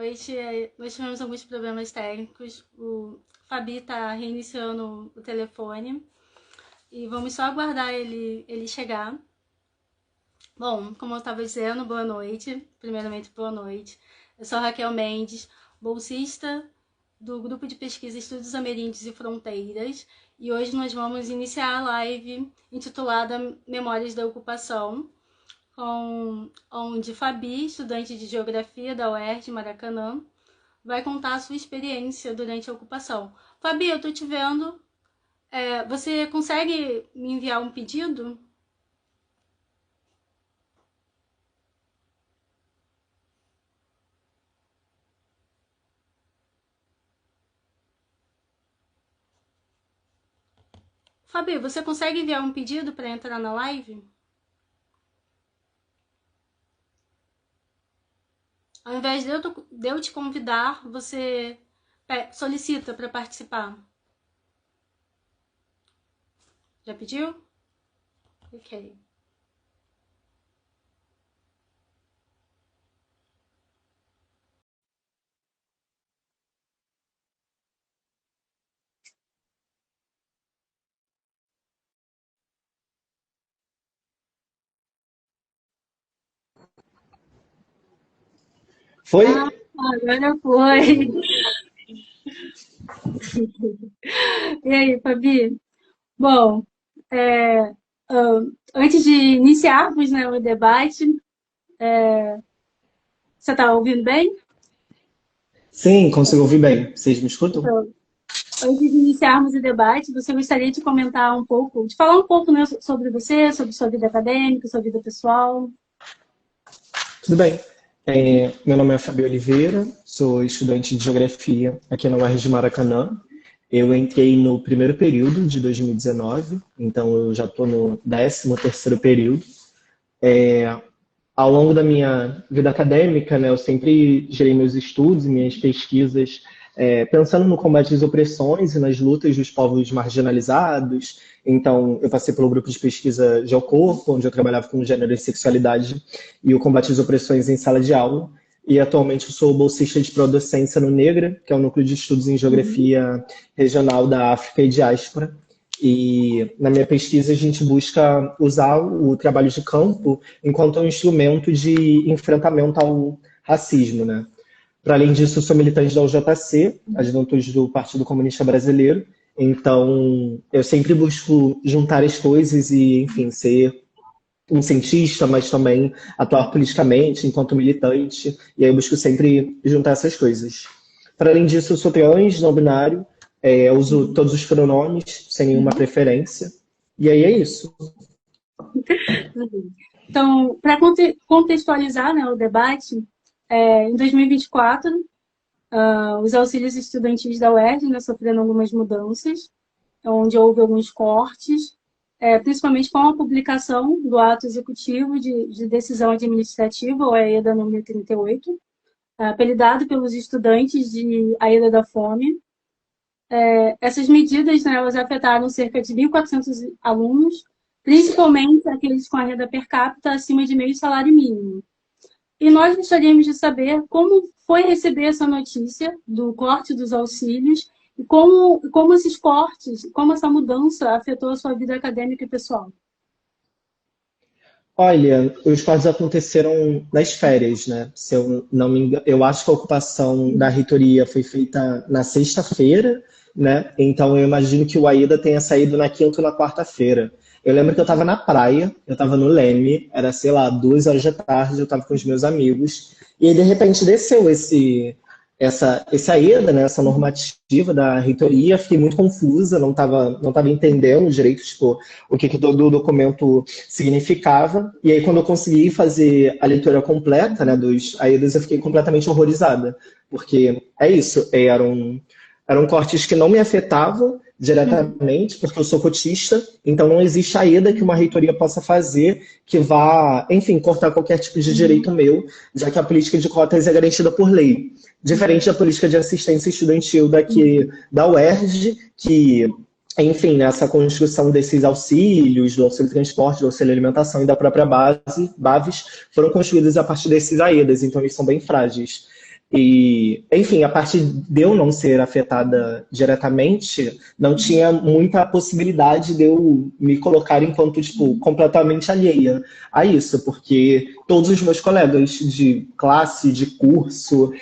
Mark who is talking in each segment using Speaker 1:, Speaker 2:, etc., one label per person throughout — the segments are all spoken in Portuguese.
Speaker 1: Nós tivemos alguns problemas técnicos. O Fabi está reiniciando o telefone e vamos só aguardar ele chegar. Bom, como eu estava dizendo, boa noite. Primeiramente, boa noite. Eu sou a Raquel Mendes, bolsista do Grupo de Pesquisa Estudos Ameríndios e Fronteiras, e hoje nós vamos iniciar a live intitulada Memórias da Ocupação, onde Fabi, estudante de Geografia da UERJ Maracanã, vai contar a sua experiência durante a ocupação. Fabi, eu estou te vendo. Você consegue me enviar um pedido? Fabi, você consegue enviar um pedido para entrar na live? Ao invés de eu te convidar, você solicita para participar. Já pediu? Ok.
Speaker 2: Foi?
Speaker 1: Agora foi. E aí, Fabi? Bom, antes de iniciarmos, né, o debate, você está ouvindo bem?
Speaker 2: Sim, consigo ouvir bem. Vocês me escutam?
Speaker 1: Então, antes de iniciarmos o debate, você gostaria de comentar um pouco, de falar um pouco, né, sobre você, sobre sua vida acadêmica, sua vida pessoal?
Speaker 2: Tudo bem. Meu nome é Fabio Oliveira, sou estudante de Geografia aqui na UERJ de Maracanã. Eu entrei no primeiro período de 2019, então eu já estou no 13º período. Ao longo da minha vida acadêmica, né, eu sempre gerei meus estudos e minhas pesquisas pensando no combate às opressões e nas lutas dos povos marginalizados. Então, eu passei pelo grupo de pesquisa Geocorpo, onde eu trabalhava com gênero e sexualidade e o combate às opressões em sala de aula. E atualmente eu sou bolsista de pró-docência no NEGRA, que é o Núcleo de Estudos em Geografia Regional da África e Diáspora. E na minha pesquisa a gente busca usar o trabalho de campo enquanto um instrumento de enfrentamento ao racismo, né? Para além disso, eu sou militante da UJC, a Juventude do Partido Comunista Brasileiro. Então, eu sempre busco juntar as coisas e, enfim, ser um cientista, mas também atuar politicamente enquanto militante. E aí eu busco sempre juntar essas coisas. Para além disso, eu sou trans, não binário, eu uso todos os pronomes, sem nenhuma preferência. E aí é isso.
Speaker 1: Então, para contextualizar, né, o debate, em 2024, os auxílios estudantis da UERJ, né, sofreram algumas mudanças, onde houve alguns cortes, principalmente com a publicação do ato executivo de decisão administrativa, o AEDA número 38, apelidado pelos estudantes de AEDA da Fome. Essas medidas, né, elas afetaram cerca de 1.400 alunos, principalmente aqueles com a renda per capita acima de meio salário mínimo. E nós gostaríamos de saber como foi receber essa notícia do corte dos auxílios e como esses cortes, como essa mudança afetou a sua vida acadêmica e pessoal.
Speaker 2: Olha, os cortes aconteceram nas férias, né? Se eu não me engano, eu acho que a ocupação da reitoria foi feita na sexta-feira, né? Então eu imagino que o AIDA tenha saído na quinta ou na quarta-feira. Eu lembro que eu estava na praia, eu estava no Leme, era, sei lá, 2 horas da tarde, eu estava com os meus amigos, e aí, de repente desceu essa AIDA, né, essa normativa da reitoria. Fiquei muito confusa, não tava entendendo direito, tipo, o que todo o documento significava. E aí, quando eu consegui fazer a leitura completa, né, dos AIDAs, eu fiquei completamente horrorizada, porque é isso, eram cortes que não me afetavam diretamente, porque eu sou cotista, então não existe AEDA que uma reitoria possa fazer que vá, enfim, cortar qualquer tipo de direito meu, já que a política de cotas é garantida por lei. Diferente da política de assistência estudantil daqui da UERJ, que, enfim, nessa construção desses auxílios, do auxílio transporte, do auxílio alimentação e da própria base, BAVES, foram construídas a partir desses AEDAs, então eles são bem frágeis. E, enfim, a parte de eu não ser afetada diretamente, não tinha muita possibilidade de eu me colocar enquanto, tipo, completamente alheia a isso, porque todos os meus colegas de classe, de curso,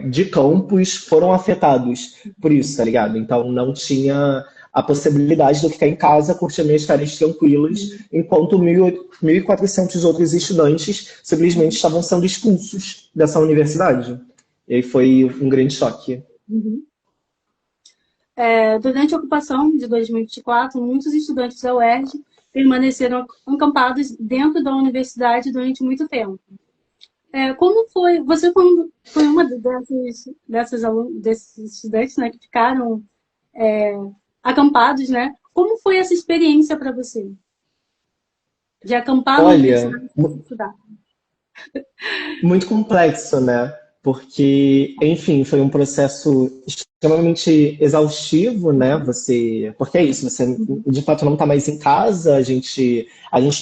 Speaker 2: de campus foram afetados por isso, tá ligado? Então não tinha a possibilidade de eu ficar em casa, curtir minhas férias tranquilas, enquanto 1.400 outros estudantes simplesmente estavam sendo expulsos dessa universidade. E aí foi um grande choque.
Speaker 1: Uhum. Durante a ocupação de 2024, muitos estudantes da UERJ permaneceram acampados dentro da universidade durante muito tempo. Como foi? Você foi uma desses estudantes, né, que ficaram acampados, né? Como foi essa experiência para você? De acampar na
Speaker 2: Olha,
Speaker 1: universidade e estudar?
Speaker 2: muito complexo, né? Porque, enfim, foi um processo extremamente exaustivo, né? Porque é isso, você de fato não está mais em casa, a gente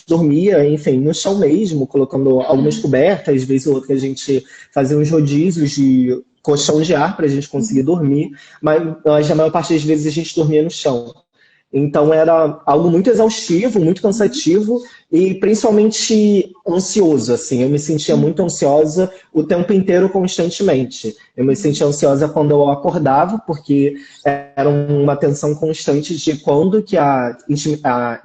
Speaker 2: dormia, enfim, no chão mesmo, colocando algumas cobertas, às vezes ou outra a gente fazia uns rodízios de colchão de ar para a gente conseguir dormir, mas a maior parte das vezes a gente dormia no chão. Então era algo muito exaustivo, muito cansativo e principalmente ansioso, assim. Eu me sentia muito ansiosa o tempo inteiro, constantemente. Eu me sentia ansiosa quando eu acordava, porque era uma tensão constante de quando que a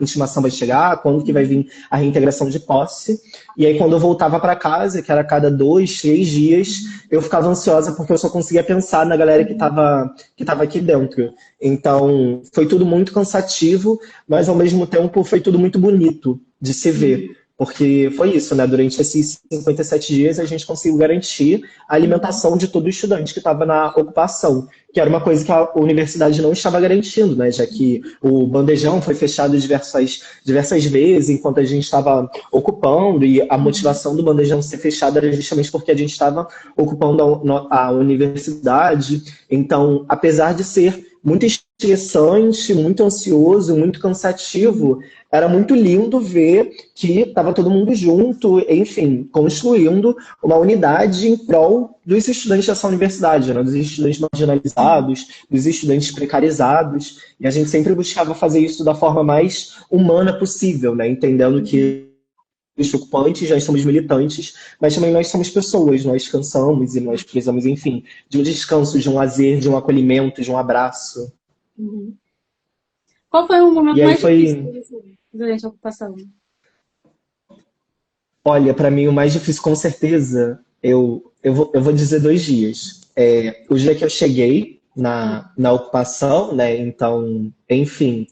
Speaker 2: intimação vai chegar, quando que vai vir a reintegração de posse. E aí quando eu voltava para casa, que era a cada 2, 3 dias, eu ficava ansiosa porque eu só conseguia pensar na galera que tava aqui dentro. Então, foi tudo muito cansativo, mas ao mesmo tempo foi tudo muito bonito de se ver. Porque foi isso, né? Durante esses 57 dias a gente conseguiu garantir a alimentação de todo estudante que estava na ocupação, que era uma coisa que a universidade não estava garantindo, né? Já que o bandejão foi fechado diversas vezes enquanto a gente estava ocupando, e a motivação do bandejão ser fechado era justamente porque a gente estava ocupando a universidade. Então, apesar de ser muito estressante, muito ansioso, muito cansativo, era muito lindo ver que estava todo mundo junto, enfim, construindo uma unidade em prol dos estudantes dessa universidade, né? Dos estudantes marginalizados, dos estudantes precarizados, e a gente sempre buscava fazer isso da forma mais humana possível, né? Entendendo que os ocupantes já somos militantes, mas também nós somos pessoas, nós cansamos e nós precisamos, enfim, de um descanso, de um lazer, de um acolhimento, de um abraço.
Speaker 1: Uhum. Qual foi o momento
Speaker 2: E aí
Speaker 1: mais difícil
Speaker 2: foi,
Speaker 1: para você durante a ocupação?
Speaker 2: olha, para mim o mais difícil com certeza, eu vou dizer 2 dias. O dia que eu cheguei na ocupação, né, então, enfim,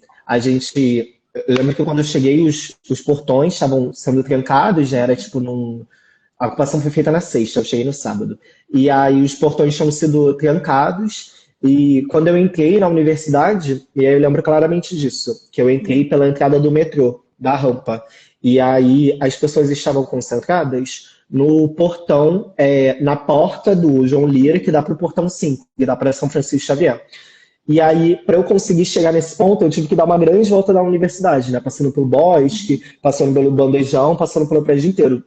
Speaker 2: eu lembro que quando eu cheguei os portões estavam sendo trancados, já era tipo a ocupação foi feita na sexta, eu cheguei no sábado. E aí os portões tinham sido trancados. E quando eu entrei na universidade, e aí eu lembro claramente disso, que eu entrei pela entrada do metrô, da rampa. E aí as pessoas estavam concentradas no portão, na porta do João Lira, que dá para o portão 5, que dá para São Francisco Xavier. E aí, para eu conseguir chegar nesse ponto, eu tive que dar uma grande volta na universidade, né? Passando pelo Bosque, passando pelo Bandejão, passando pelo prédio inteiro.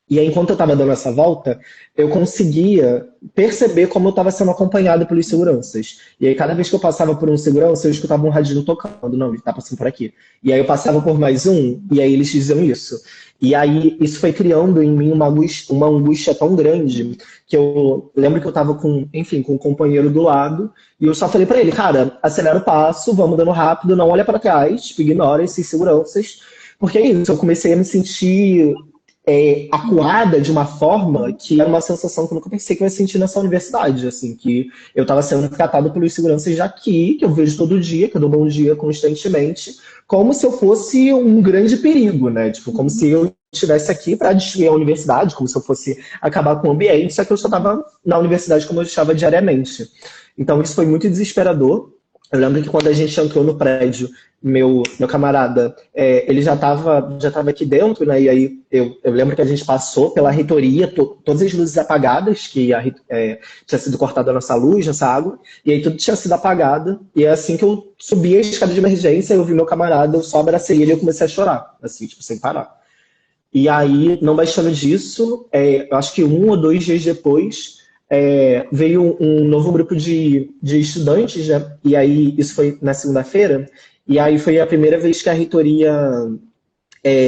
Speaker 2: E aí, enquanto eu estava dando essa volta, eu conseguia perceber como eu estava sendo acompanhado pelos seguranças. E aí, cada vez que eu passava por um segurança, eu escutava um radinho tocando. Não, ele está passando por aqui. E aí, eu passava por mais um, e aí eles diziam isso. E aí, isso foi criando em mim uma angústia tão grande, que eu lembro que eu estava enfim, com um companheiro do lado, e eu só falei para ele, cara, acelera o passo, vamos dando rápido, não olha para trás, tipo, ignora esses seguranças. Porque é isso, eu comecei a me sentir acuada de uma forma que era uma sensação que eu nunca pensei que eu ia sentir nessa universidade, assim, que eu estava sendo tratado pelos seguranças daqui, que eu vejo todo dia, que eu dou bom dia constantemente, como se eu fosse um grande perigo, né? Tipo, como se eu estivesse aqui para destruir a universidade, como se eu fosse acabar com o ambiente, só que eu só estava na universidade como eu estava diariamente. Então isso foi muito desesperador. Eu lembro que quando a gente entrou no prédio, meu camarada, ele já tava aqui dentro, né? E aí eu lembro que a gente passou pela reitoria, todas as luzes apagadas, que tinha sido cortada a nossa luz, nossa água, e aí tudo tinha sido apagado. E é assim que eu subi a escada de emergência, eu vi meu camarada, eu só abracei ele e eu comecei a chorar, assim, tipo, sem parar. E aí, não baixando disso, eu acho que 1 ou 2 dias depois, veio um novo grupo de estudantes, né? E aí isso foi na segunda-feira, e aí foi a primeira vez que a reitoria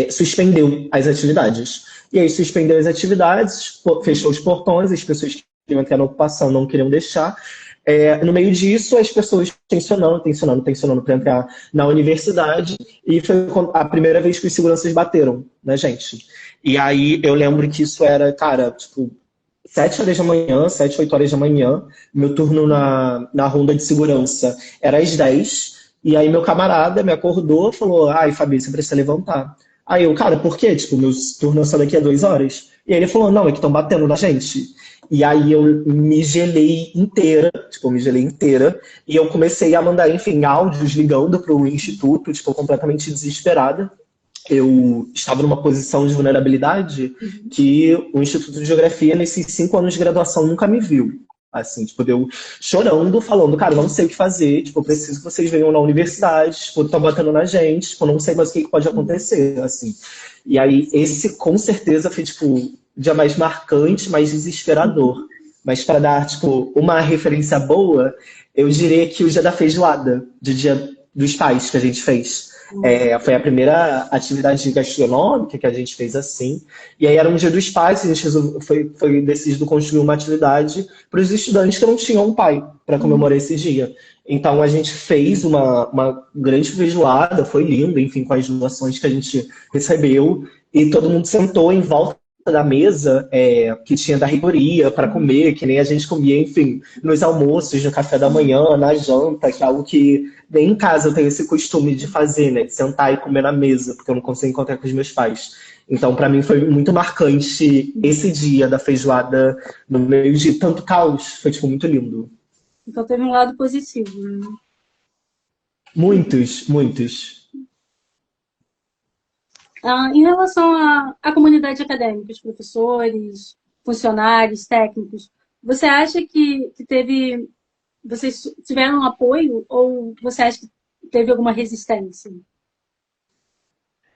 Speaker 2: suspendeu as atividades. E aí suspendeu as atividades, fechou os portões, as pessoas que queriam entrar na ocupação não queriam deixar. No meio disso, as pessoas tensionando para entrar na universidade, e foi a primeira vez que os seguranças bateram na gente. E aí eu lembro que isso era, cara, tipo, 7 horas da manhã, 7, 8 horas da manhã, meu turno na ronda de segurança era às 10, e aí meu camarada me acordou e falou, ai, Fabi, você precisa levantar. Aí eu, cara, por quê? Tipo, meu turno é só daqui a 2 horas. E aí ele falou, não, é que estão batendo na gente. E aí eu me gelei inteira, tipo, me gelei inteira, e eu comecei a mandar, enfim, áudios ligando para o instituto, tipo, completamente desesperada. Eu estava numa posição de vulnerabilidade que o Instituto de Geografia, nesses 5 anos de graduação, nunca me viu. Assim, tipo, eu chorando, falando, cara, não sei o que fazer, tipo, eu preciso que vocês venham na universidade, tipo, estão batendo na gente, tipo, não sei mais o que pode acontecer, assim. E aí, esse, com certeza, foi, tipo, o dia mais marcante, mais desesperador. Mas para dar, tipo, uma referência boa, eu diria que o dia da feijoada, do Dia dos Pais, que a gente fez. Foi a primeira atividade gastronômica que a gente fez assim. E aí era um dia dos pais, a gente foi decidido construir uma atividade para os estudantes que não tinham um pai para comemorar esse dia. Então a gente fez uma grande feijoada, foi lindo, enfim, com as doações que a gente recebeu. E todo mundo sentou em volta da mesa que tinha da reitoria para comer, que nem a gente comia, enfim, nos almoços, no café da manhã, na janta, que é algo que nem em casa eu tenho esse costume de fazer, né? De sentar e comer na mesa, porque eu não consigo encontrar com os meus pais. Então, para mim, foi muito marcante esse dia da feijoada no meio de tanto caos. Foi, tipo, muito lindo.
Speaker 1: Então teve um lado positivo, né?
Speaker 2: Muitos, muitos.
Speaker 1: Em relação à comunidade acadêmica, os professores, funcionários, técnicos, você acha que teve, vocês tiveram apoio ou você acha que teve alguma resistência?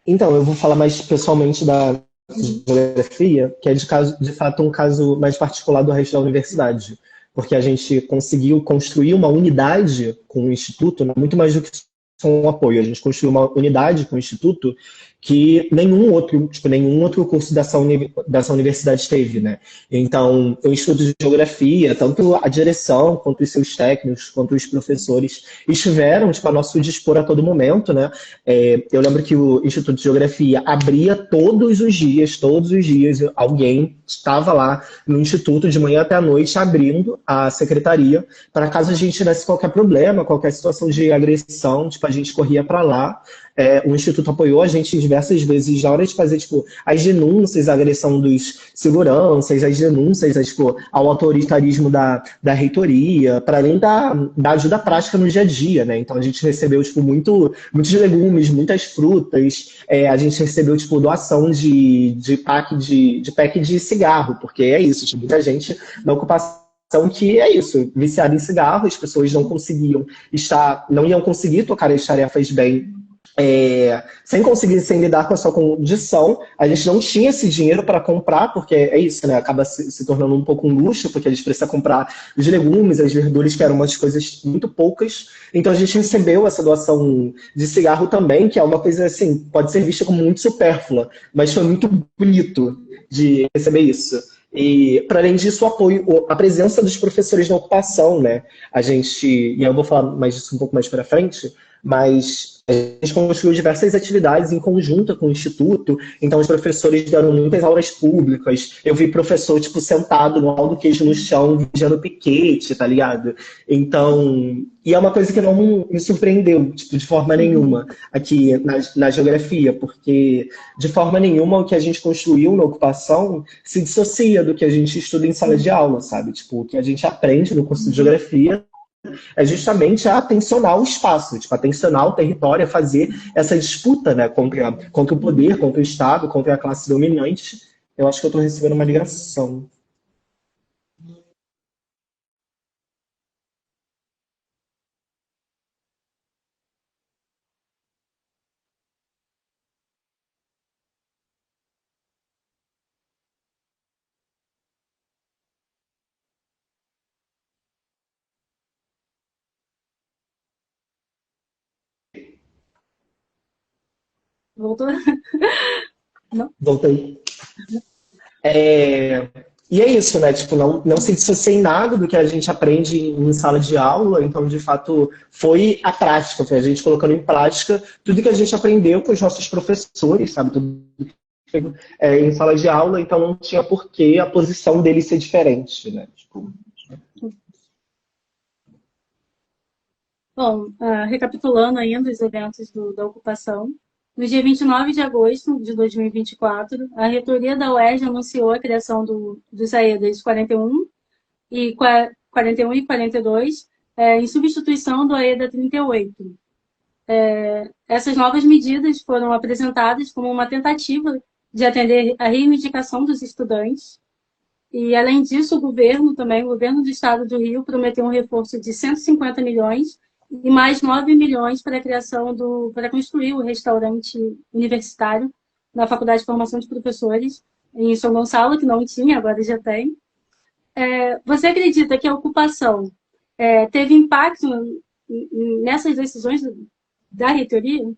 Speaker 2: Então, eu vou falar mais pessoalmente da geografia, que é de fato um caso mais particular do resto da universidade, porque a gente conseguiu construir uma unidade com o Instituto, né, muito mais do que só um apoio, a gente construiu uma unidade com o Instituto que nenhum outro curso dessa universidade teve, né? Então, o Instituto de Geografia, tanto a direção, quanto os seus técnicos, quanto os professores, estiveram, tipo, a nosso dispor a todo momento, né? Eu lembro que o Instituto de Geografia abria todos os dias, alguém estava lá no Instituto de manhã até à noite abrindo a secretaria para caso a gente tivesse qualquer problema, qualquer situação de agressão, tipo, a gente corria para lá. O Instituto apoiou a gente diversas vezes na hora de fazer tipo, as denúncias à agressão dos seguranças, as denúncias tipo, ao autoritarismo da reitoria, para além da ajuda prática no dia a dia. Né? Então a gente recebeu tipo, muitos legumes, muitas frutas, a gente recebeu tipo, doação de pack de cigarro, porque é isso, tipo, muita gente na ocupação que é isso, viciada em cigarro, as pessoas não iam conseguir tocar as tarefas bem sem lidar com a sua condição, a gente não tinha esse dinheiro para comprar, porque é isso, né? Acaba se tornando um pouco um luxo, porque a gente precisa comprar os legumes, as verduras, que eram umas coisas muito poucas. Então a gente recebeu essa doação de cigarro também, que é uma coisa assim, pode ser vista como muito supérflua, mas foi muito bonito de receber isso. E, para além disso, o apoio, a presença dos professores na ocupação, né? E eu vou falar mais disso um pouco mais para frente, mas a gente construiu diversas atividades em conjunto com o Instituto, então os professores deram muitas aulas públicas, eu vi professor, tipo, sentado no alto do queijo no chão, vigiando piquete, tá ligado? Então, e é uma coisa que não me surpreendeu, tipo, de forma nenhuma, aqui na geografia, porque de forma nenhuma o que a gente construiu na ocupação se dissocia do que a gente estuda em sala de aula, sabe? Tipo, o que a gente aprende no curso de geografia é justamente a tensionar o espaço, tipo, a tensionar o território, a fazer essa disputa, né, contra o poder, contra o Estado, contra a classe dominante. Eu acho que eu estou recebendo uma ligação.
Speaker 1: Voltou? Não?
Speaker 2: Voltei. E é isso, né? Tipo, não se dissocia em nada do que a gente aprende em sala de aula, então, de fato, foi a prática, foi a gente colocando em prática tudo que a gente aprendeu com os nossos professores, sabe? Tudo em sala de aula, então não tinha por que a posição dele ser diferente, né? Tipo...
Speaker 1: Bom, recapitulando ainda os eventos da ocupação, no dia 29 de agosto de 2024, a reitoria da UERJ anunciou a criação dos AEDAS 41 e 42, em substituição do AEDA 38. Essas novas medidas foram apresentadas como uma tentativa de atender à reivindicação dos estudantes. E, além disso, o governo do Estado do Rio, prometeu um reforço de 150 milhões e mais 9 milhões para a criação para construir o restaurante universitário na Faculdade de Formação de Professores em São Gonçalo, que não tinha, agora já tem. Você acredita que a ocupação teve impacto nessas decisões da reitoria?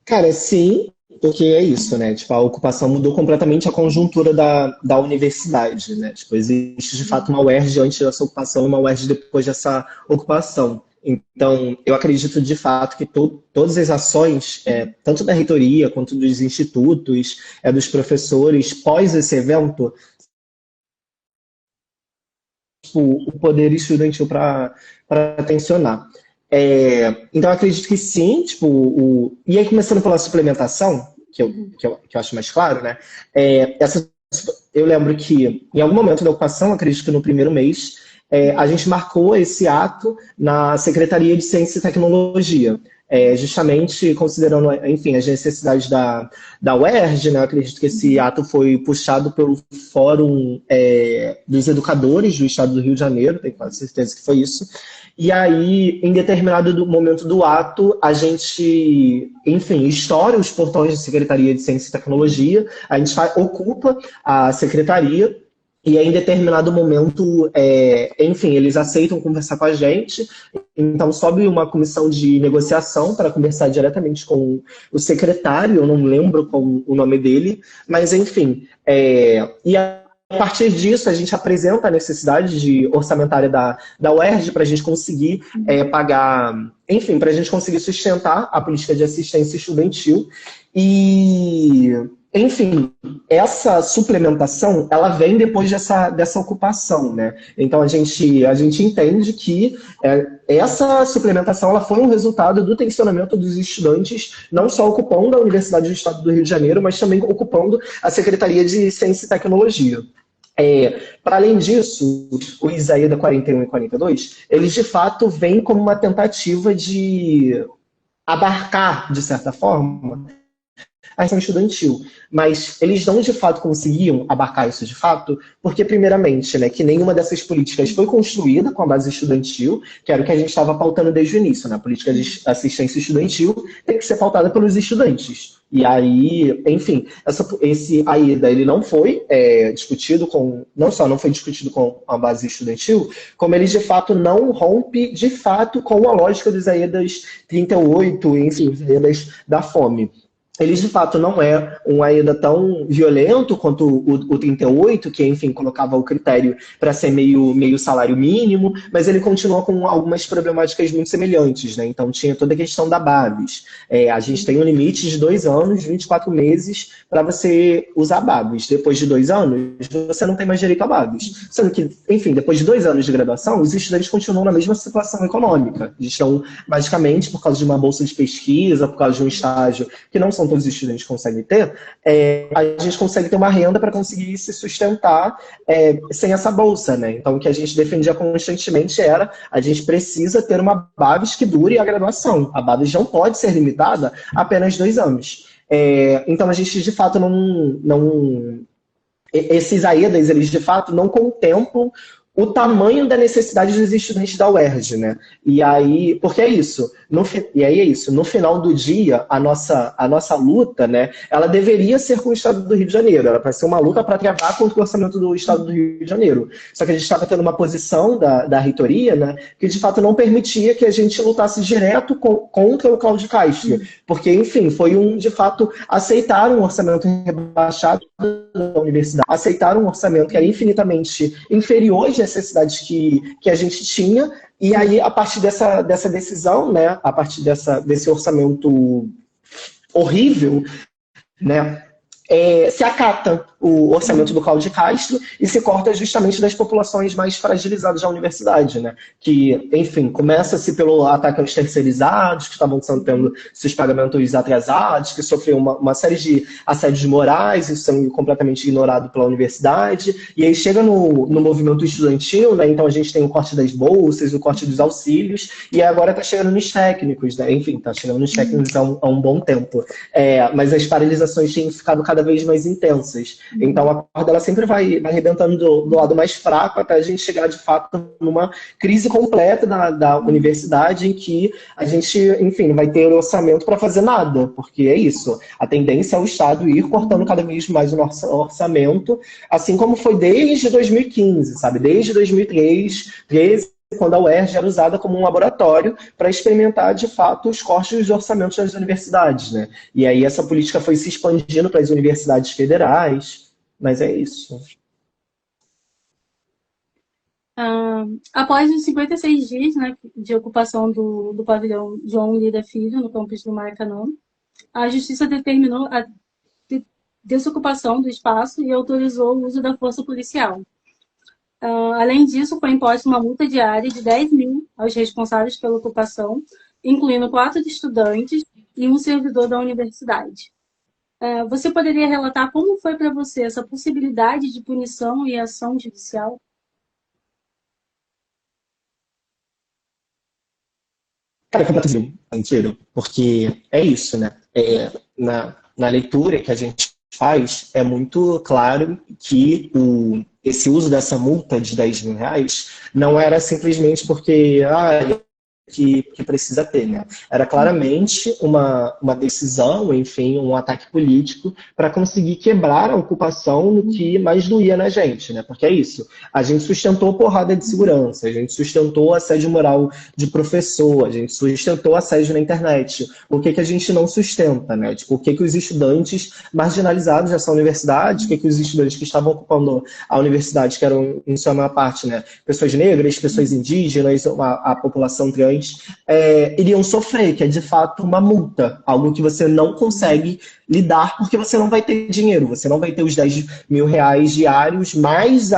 Speaker 2: Cara, sim, porque é isso, né? Tipo, a ocupação mudou completamente a conjuntura da universidade, né? Tipo, existe de fato uma UERJ antes dessa ocupação e uma UERJ depois dessa ocupação. Então, eu acredito de fato que todas as ações, tanto da reitoria quanto dos institutos, dos professores, pós esse evento, tipo, o poder estudantil para tensionar. Então, eu acredito que sim, tipo, e aí começando pela suplementação, que eu acho mais claro, né? Eu lembro que em algum momento da ocupação, acredito que no primeiro mês, a gente marcou esse ato na Secretaria de Ciência e Tecnologia, justamente considerando, enfim, as necessidades da UERJ, né? Eu acredito que esse ato foi puxado pelo Fórum dos Educadores do Estado do Rio de Janeiro, tenho quase certeza que foi isso. E aí, em determinado momento do ato, a gente, enfim, estoura os portões da Secretaria de Ciência e Tecnologia, a gente ocupa a secretaria, e aí, em determinado momento, enfim, eles aceitam conversar com a gente, então sobe uma comissão de negociação para conversar diretamente com o secretário, eu não lembro qual o nome dele, mas enfim, e a partir disso, a gente apresenta a necessidade orçamentária da UERJ para a gente conseguir pagar, enfim, para a gente conseguir sustentar a política de assistência estudantil. E, enfim, essa suplementação, ela vem depois dessa ocupação, né? Então, a gente entende que essa suplementação ela foi um resultado do tensionamento dos estudantes, não só ocupando a Universidade do Estado do Rio de Janeiro, mas também ocupando a Secretaria de Ciência e Tecnologia. Para além disso, os AEDA 41 e 42, eles de fato vêm como uma tentativa de abarcar, de certa forma, a ação estudantil. Mas eles não de fato conseguiam abarcar isso de fato, porque primeiramente, né, que nenhuma dessas políticas foi construída com a base estudantil, que era o que a gente estava pautando desde o início, né? A política de assistência estudantil tem que ser pautada pelos estudantes. E aí, enfim, esse AEDA, ele não foi discutido não só não foi discutido com a base estudantil, como ele de fato não rompe de fato com a lógica dos AEDAs 38, enfim, os AEDAs da fome. Eles, de fato, não é um AEDA tão violento quanto o 38, que, enfim, colocava o critério para ser meio salário mínimo, mas ele continua com algumas problemáticas muito semelhantes, né? Então, tinha toda a questão da BABES. A gente tem um limite de 2 anos, 24 meses, para você usar BABES. Depois de 2 anos, você não tem mais direito a BABES. Sendo que, enfim, depois de 2 anos de graduação, os estudantes continuam na mesma situação econômica. Eles estão, basicamente, por causa de uma bolsa de pesquisa, por causa de um estágio, que não são todos os estudantes conseguem ter, a gente consegue ter uma renda para conseguir se sustentar sem essa bolsa, né? Então, o que a gente defendia constantemente era a gente precisa ter uma BABES que dure a graduação. A BABES não pode ser limitada a apenas 2 anos. Então, a gente, de fato, esses AEDAs, eles, de fato, não contemplam o tamanho da necessidade dos estudantes da UERJ, né? E aí, porque é isso, no final do dia, a nossa luta, né, ela deveria ser com o Estado do Rio de Janeiro, era para ser uma luta para travar contra o orçamento do Estado do Rio de Janeiro. Só que a gente estava tendo uma posição da reitoria, né, que de fato não permitia que a gente lutasse direto contra o Cláudio Castro, porque, enfim, de fato, aceitar um orçamento rebaixado da universidade, aceitar um orçamento que era infinitamente inferior às necessidades que a gente tinha, e aí, a partir dessa decisão, né, a partir desse orçamento horrível, né, se acata o orçamento do Cláudio Castro e se corta justamente das populações mais fragilizadas da universidade, né? Que, enfim, começa-se pelo ataque aos terceirizados, que estavam tendo seus pagamentos atrasados, que sofreu uma série de assédios morais, isso sendo completamente ignorado pela universidade, e aí chega no movimento estudantil, né? Então a gente tem o corte das bolsas, o corte dos auxílios, e agora está chegando nos técnicos, né? Enfim, está chegando nos técnicos há um bom tempo. Mas as paralisações têm ficado cada vez mais intensas. Então a corda ela sempre vai arrebentando do lado mais fraco até a gente chegar de fato numa crise completa da universidade em que a gente, enfim, não vai ter orçamento para fazer nada, porque é isso. A tendência é o Estado ir cortando cada vez mais o nosso orçamento, assim como foi desde 2015, sabe? Desde 2013, quando a UERJ era usada como um laboratório para experimentar, de fato, os cortes dos orçamentos das universidades, né? E aí essa política foi se expandindo para as universidades federais, mas é isso.
Speaker 1: Após os 56 dias, né, de ocupação do pavilhão João Lida Filho, no campus do Maracanã, a Justiça determinou a desocupação do espaço e autorizou o uso da força policial. Além disso, foi imposta uma multa diária de 10 mil aos responsáveis pela ocupação, incluindo 4 estudantes e um servidor da universidade. Você poderia relatar como foi para você essa possibilidade de punição e ação judicial?
Speaker 2: Cara, é completamente sentido, porque é isso, né? Na leitura que a gente faz, é muito claro que esse uso dessa multa de 10 mil reais não era simplesmente porque que precisa ter, né? Era claramente uma decisão, enfim, um ataque político para conseguir quebrar a ocupação no que mais doía na gente, né? Porque é isso. A gente sustentou porrada de segurança, a gente sustentou assédio moral de professor, a gente sustentou assédio na internet. O que a gente não sustenta, né? Tipo, o que os estudantes marginalizados dessa universidade, o que os estudantes que estavam ocupando a universidade, que eram, em sua maior parte, né, pessoas negras, pessoas indígenas, a população trans, iriam sofrer, que é de fato uma multa, algo que você não consegue lidar porque você não vai ter dinheiro, você não vai ter os 10 mil reais diários mais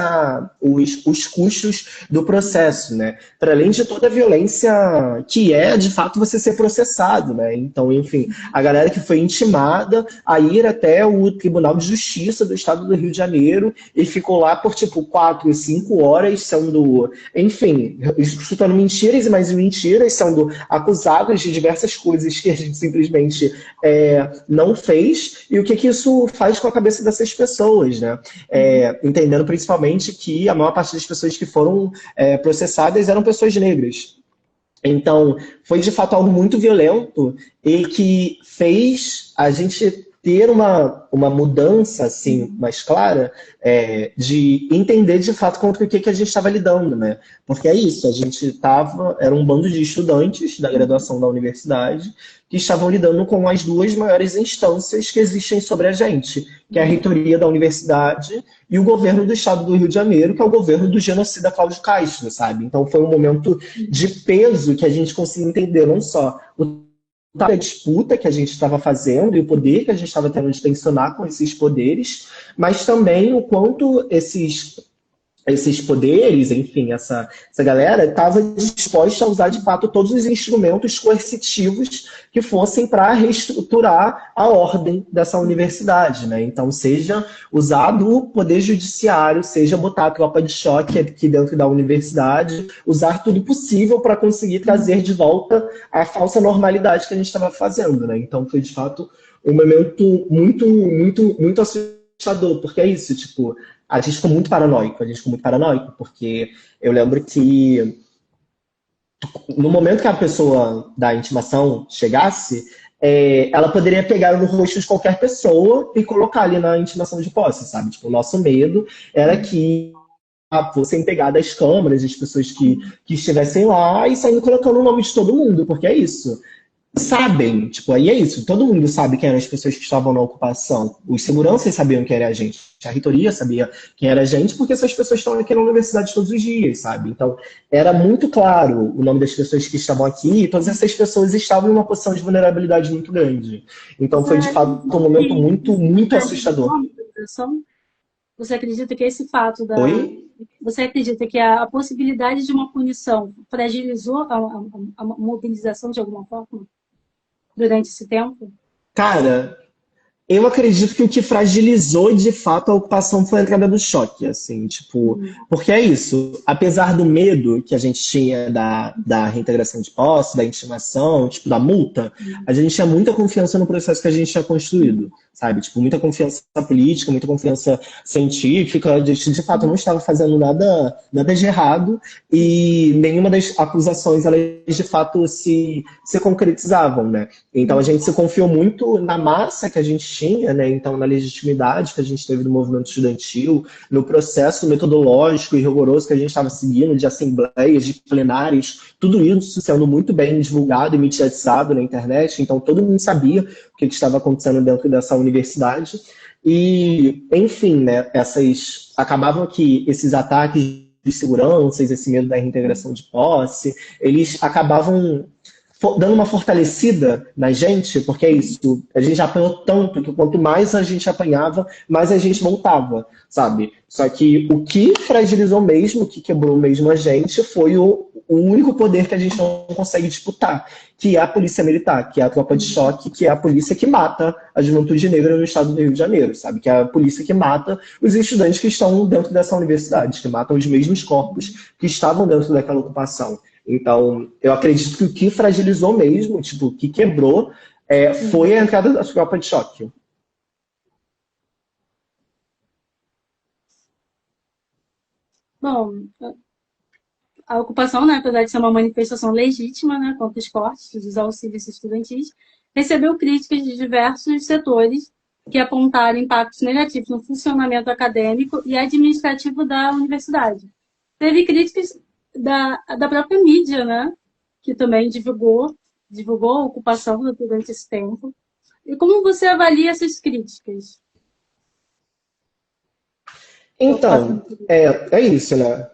Speaker 2: os custos do processo, né? Para além de toda a violência que é, de fato, você ser processado, né? Então, enfim, a galera que foi intimada a ir até o Tribunal de Justiça do Estado do Rio de Janeiro e ficou lá por, tipo, 4, 5 horas sendo, enfim, escutando mentiras e mais mentiras, sendo acusados de diversas coisas que a gente simplesmente não fez, e o que isso faz com a cabeça dessas pessoas, né? Entendendo principalmente que a maior parte das pessoas que foram processadas eram pessoas negras. Então, foi de fato algo muito violento e que fez a gente ter uma mudança assim, mais clara de entender de fato contra o que a gente estava lidando, né? Porque é isso, a gente era um bando de estudantes da graduação da universidade que estavam lidando com as duas maiores instâncias que existem sobre a gente, que é a reitoria da universidade e o governo do Estado do Rio de Janeiro, que é o governo do genocida Cláudio Castro, sabe? Então foi um momento de peso que a gente conseguiu entender não só a disputa que a gente estava fazendo e o poder que a gente estava tendo de tensionar com esses poderes, mas também o quanto esses poderes, enfim, essa galera estava disposta a usar de fato todos os instrumentos coercitivos que fossem para reestruturar a ordem dessa universidade, né? Então, seja usado o poder judiciário, seja botar a tropa de choque aqui dentro da universidade, usar tudo possível para conseguir trazer de volta a falsa normalidade que a gente estava fazendo, né? Então, foi de fato um momento muito, muito, muito assustador, porque é isso, tipo, a gente ficou muito paranoico, porque eu lembro que no momento que a pessoa da intimação chegasse, ela poderia pegar no rosto de qualquer pessoa e colocar ali na intimação de posse, sabe? Tipo, o nosso medo era que fossem pegar das câmeras, as pessoas que estivessem lá e saindo colocando o nome de todo mundo, porque é isso. Sabem, tipo, aí é isso. Todo mundo sabe quem eram as pessoas que estavam na ocupação. Os seguranças sabiam quem era a gente. A reitoria sabia quem era a gente, porque essas pessoas estão aqui na universidade todos os dias, sabe? Então, era muito claro o nome das pessoas que estavam aqui e todas essas pessoas estavam em uma posição de vulnerabilidade muito grande. Então, foi, de fato, um momento muito, muito assustador.
Speaker 1: Você acredita que esse fato da...
Speaker 2: Oi?
Speaker 1: Você acredita que a possibilidade de uma punição fragilizou a mobilização de alguma forma durante esse tempo?
Speaker 2: Cara, eu acredito que o que fragilizou de fato a ocupação foi a entrada do choque, assim, tipo, porque é isso, apesar do medo que a gente tinha da reintegração de posse, da intimação, tipo, da multa, a gente tinha muita confiança no processo que a gente tinha construído, sabe? Tipo, muita confiança política, muita confiança científica, a gente de fato não estava fazendo nada de errado e nenhuma das acusações, elas de fato se concretizavam, né? Então a gente se confiou muito na massa que a gente tinha, né? Então na legitimidade que a gente teve do movimento estudantil, no processo metodológico e rigoroso que a gente estava seguindo, de assembleias, de plenários, tudo isso sendo muito bem divulgado e mediatizado na internet, então todo mundo sabia o que estava acontecendo dentro dessa universidade. E, enfim, né, acabavam que esses ataques de seguranças, esse medo da reintegração de posse, eles acabavam dando uma fortalecida na gente, porque é isso, a gente já apanhou tanto que quanto mais a gente apanhava, mais a gente voltava, sabe? Só que o que fragilizou mesmo, o que quebrou mesmo a gente, foi o único poder que a gente não consegue disputar, que é a polícia militar, que é a tropa de choque, que é a polícia que mata a juventude negra no estado do Rio de Janeiro, sabe? Que é a polícia que mata os estudantes que estão dentro dessa universidade, que matam os mesmos corpos que estavam dentro daquela ocupação. Então, eu acredito que o que fragilizou mesmo, tipo, o que quebrou, foi a entrada da tropa de choque.
Speaker 1: Bom, a ocupação, né, apesar de ser uma manifestação legítima, né, contra os cortes dos auxílios estudantis, recebeu críticas de diversos setores que apontaram impactos negativos no funcionamento acadêmico e administrativo da universidade. Teve críticas da própria mídia, né, que também divulgou a ocupação durante esse tempo. E como você avalia essas críticas?
Speaker 2: Então, é isso, né?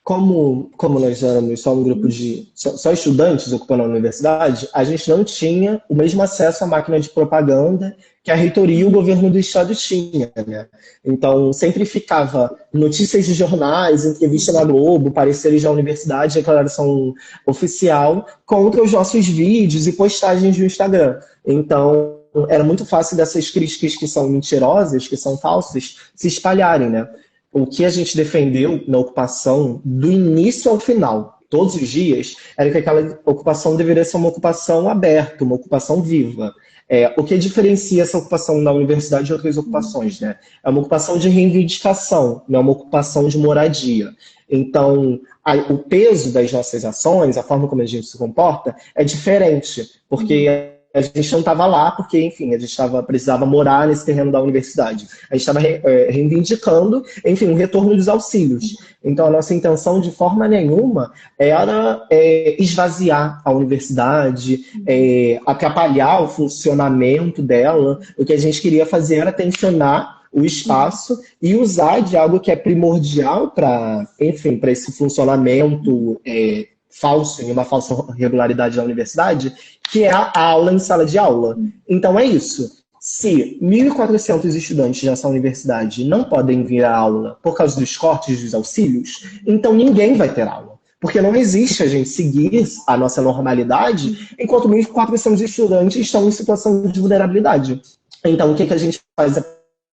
Speaker 2: Como nós éramos só um grupo de só estudantes ocupando a universidade, a gente não tinha o mesmo acesso à máquina de propaganda que a reitoria e o governo do estado tinha, né? Então, sempre ficava notícias de jornais, entrevista na Globo, pareceres da universidade, declaração oficial, contra os nossos vídeos e postagens no Instagram. Então, era muito fácil dessas críticas que são mentirosas, que são falsas, se espalharem, né? O que a gente defendeu na ocupação, do início ao final, todos os dias, era que aquela ocupação deveria ser uma ocupação aberta, uma ocupação viva. O que diferencia essa ocupação da universidade de outras ocupações, né? É uma ocupação de reivindicação, não é uma ocupação de moradia. Então, o peso das nossas ações, a forma como a gente se comporta, é diferente, porque a gente não estava lá porque, enfim, a gente precisava morar nesse terreno da universidade. A gente estava reivindicando, enfim, o retorno dos auxílios. Então, a nossa intenção, de forma nenhuma, era esvaziar a universidade, atrapalhar o funcionamento dela. O que a gente queria fazer era tensionar o espaço e usar de algo que é primordial para, enfim, para esse funcionamento falso, em uma falsa regularidade da universidade, que é a aula em sala de aula. Então é isso. Se 1.400 estudantes dessa universidade não podem vir à aula por causa dos cortes dos auxílios, então ninguém vai ter aula. Porque não existe a gente seguir a nossa normalidade enquanto 1.400 estudantes estão em situação de vulnerabilidade. Então o que a gente faz a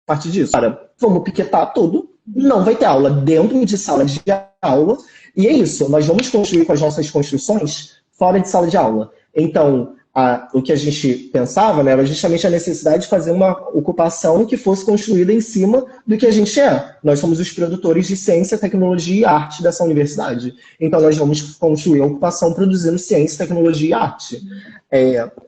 Speaker 2: partir disso? Cara, vamos piquetar tudo, não vai ter aula dentro de sala de aula, e é isso, nós vamos construir com as nossas construções fora de sala de aula. Então, o que a gente pensava, né, era justamente a necessidade de fazer uma ocupação que fosse construída em cima do que a gente é. Nós somos os produtores de ciência, tecnologia e arte dessa universidade. Então, nós vamos construir a ocupação produzindo ciência, tecnologia e arte.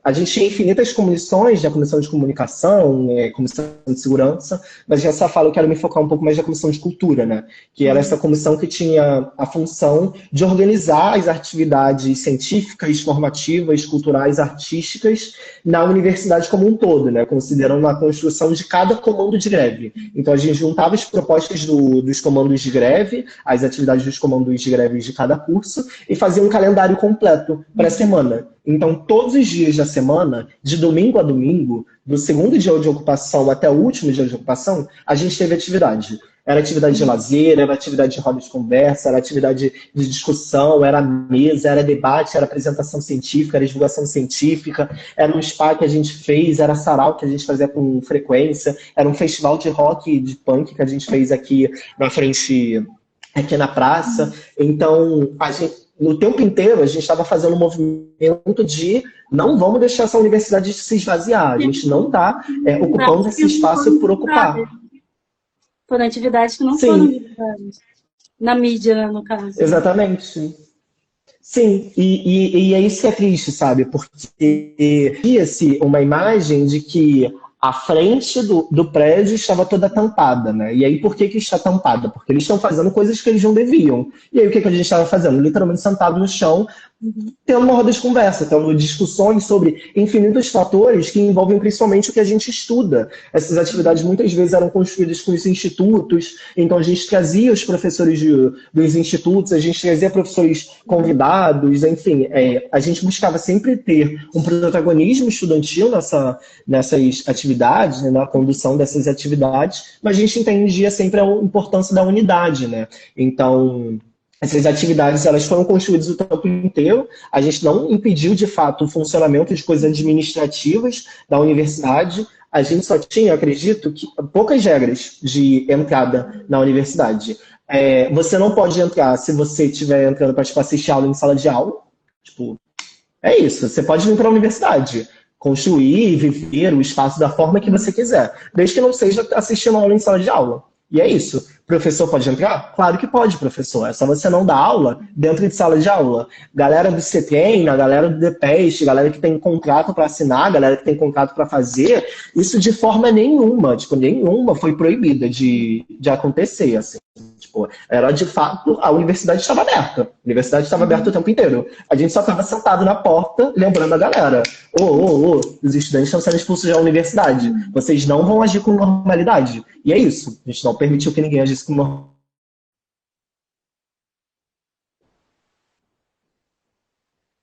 Speaker 2: A gente tinha infinitas comissões, a comissão de comunicação, comissão de segurança, mas nessa fala eu quero me focar um pouco mais na comissão de cultura, né? Que era essa comissão que tinha a função de organizar as atividades científicas, formativas, culturais, artísticas na universidade como um todo, né? Considerando a construção de cada comando de greve. Então a gente juntava as propostas dos comandos de greve, as atividades dos comandos de greve de cada curso e fazia um calendário completo para a semana. Então, todos os dias da semana, de domingo a domingo, do segundo dia de ocupação até o último dia de ocupação, a gente teve atividade. Era atividade de lazer, era atividade de roda de conversa, era atividade de discussão, era mesa, era debate, era apresentação científica, era divulgação científica, era um spa que a gente fez, era sarau que a gente fazia com frequência, era um festival de rock e de punk que a gente fez aqui na frente, aqui na praça. Então, a gente... No tempo inteiro, a gente estava fazendo um movimento de não vamos deixar essa universidade se esvaziar. A gente não está ocupando esse espaço por ocupar.
Speaker 1: Foram atividades que não foram divulgadas. Na mídia, né, no caso.
Speaker 2: Exatamente. Sim, e é isso que é triste, sabe? Porque cria-se uma imagem de que a frente do prédio estava toda tampada, né? E aí, por que está tampada? Porque eles estão fazendo coisas que eles não deviam. E aí, o que a gente estava fazendo? Literalmente sentado no chão, tendo uma roda de conversa, tendo discussões sobre infinitos fatores que envolvem principalmente o que a gente estuda. Essas atividades muitas vezes eram construídas com os institutos, então a gente trazia os professores dos institutos, a gente trazia professores convidados, enfim, a gente buscava sempre ter um protagonismo estudantil nessas atividades, né, na condução dessas atividades, mas a gente entendia sempre a importância da unidade, né? Então, essas atividades elas foram construídas o tempo inteiro, a gente não impediu de fato o funcionamento de coisas administrativas da universidade, a gente só tinha, acredito, que poucas regras de entrada na universidade. Você não pode entrar se você estiver entrando para assistir aula em sala de aula, tipo, é isso, você pode vir para a universidade, construir e viver o espaço da forma que você quiser, desde que não seja assistindo aula em sala de aula. E é isso. Professor pode entrar? Claro que pode, professor. É só você não dar aula dentro de sala de aula. Galera do CETREIN, a galera do DPEST, galera que tem contrato para assinar, galera que tem contrato para fazer, isso de forma nenhuma, tipo, nenhuma foi proibida de acontecer, assim. Tipo, era de fato, a universidade estava aberta. A universidade estava aberta o tempo inteiro. A gente só estava sentado na porta, lembrando a galera. Os estudantes estão sendo expulsos da universidade. Vocês não vão agir com normalidade. E é isso. A gente não permitiu que ninguém agisse com normalidade.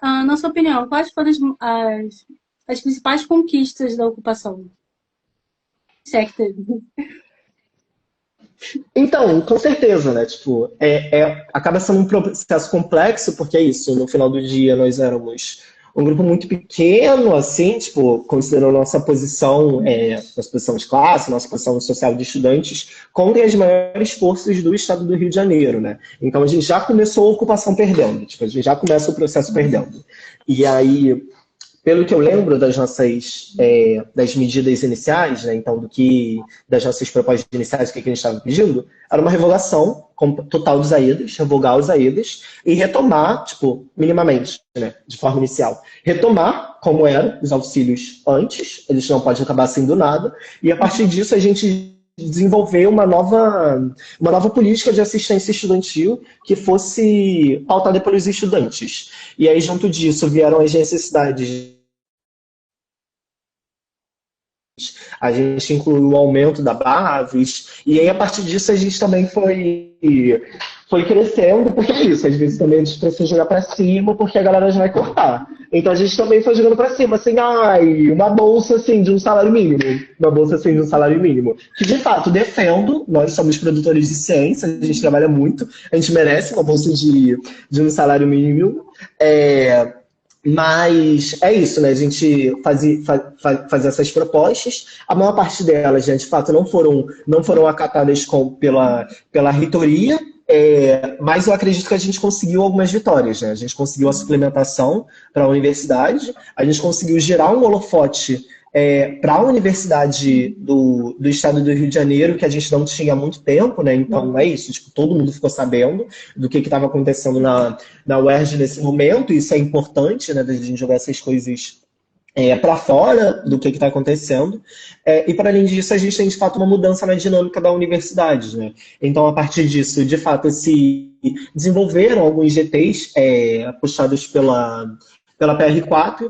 Speaker 1: Na sua opinião, quais foram as principais conquistas da ocupação? Se é que teve.
Speaker 2: Então, com certeza, né? Tipo, acaba sendo um processo complexo, porque é isso, no final do dia nós éramos um grupo muito pequeno, assim, tipo, considerando nossa posição de classe, nossa posição social de estudantes, contra as maiores forças do estado do Rio de Janeiro, né? Então a gente já começou a ocupação perdendo, tipo, a gente já começa o processo perdendo. E aí, pelo que eu lembro das nossas das medidas iniciais, né, então das nossas propostas iniciais, o que a gente estava pedindo, era uma revogação total dos AEDAS, revogar os AEDAS e retomar, tipo, minimamente, né, de forma inicial, retomar como eram os auxílios antes, eles não podem acabar sendo nada, e a partir disso a gente desenvolver uma nova política de assistência estudantil que fosse pautada pelos estudantes. E aí, junto disso, vieram as necessidades. A gente incluiu o aumento da Baves, e aí, a partir disso, a gente também foi crescendo, porque é isso, às vezes também a gente precisa jogar para cima, porque a galera já vai cortar. Então a gente também foi jogando para cima, assim, uma bolsa assim, de um salário mínimo. Uma bolsa assim, de um salário mínimo. Que de fato defendo, nós somos produtores de ciência, a gente trabalha muito, a gente merece uma bolsa de um salário mínimo. Mas é isso, né? A gente fazia essas propostas. A maior parte delas, né, de fato, não foram acatadas pela reitoria. Mas eu acredito que a gente conseguiu algumas vitórias, né? A gente conseguiu a suplementação para a universidade, a gente conseguiu gerar um holofote para a universidade do estado do Rio de Janeiro, que a gente não tinha há muito tempo, né? Então é isso, tipo, todo mundo ficou sabendo do que estava acontecendo na UERJ nesse momento, e isso é importante, né? Da gente jogar essas coisas para fora do que está acontecendo. E, para além disso, a gente tem, de fato, uma mudança na dinâmica da universidade, né? Então, a partir disso, de fato, se desenvolveram alguns GTs puxados pela PR4,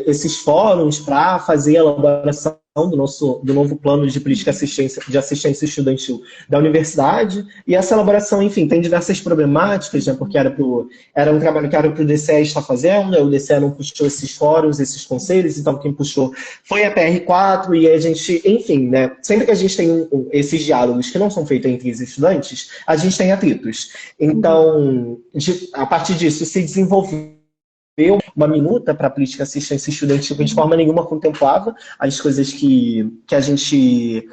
Speaker 2: esses fóruns para fazer a elaboração do novo plano de política de assistência estudantil da universidade. E essa elaboração, enfim, tem diversas problemáticas, né, porque era um trabalho que era para o DCE estar fazendo, né, o DCE não puxou esses fóruns, esses conselhos, então quem puxou foi a PR4, e a gente, enfim, né, sempre que a gente tem esses diálogos que não são feitos entre os estudantes, a gente tem atritos. Então, a partir disso, se desenvolveu uma minuta para a política de assistência estudantil que de forma nenhuma contemplava as coisas que a gente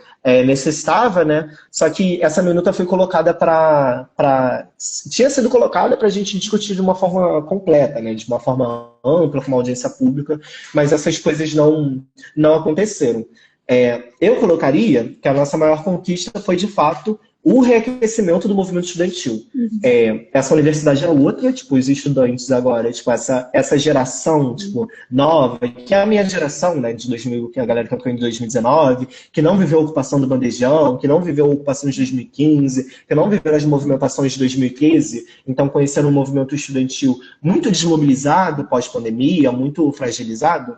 Speaker 2: necessitava, né? Só que essa minuta foi colocada tinha sido colocada para a gente discutir de uma forma completa, né? De uma forma ampla, com uma audiência pública, mas essas coisas não aconteceram. Eu colocaria que a nossa maior conquista foi, de fato, o reaquecimento do movimento estudantil. Essa universidade é outra, tipo, os estudantes agora, tipo, essa geração, tipo, nova, que é a minha geração, né, de 2000, que é a galera que entrou em 2019, que não viveu a ocupação do Bandejão, que não viveu a ocupação de 2015, que não viveu as movimentações de 2013, então conhecendo um movimento estudantil muito desmobilizado pós-pandemia, muito fragilizado,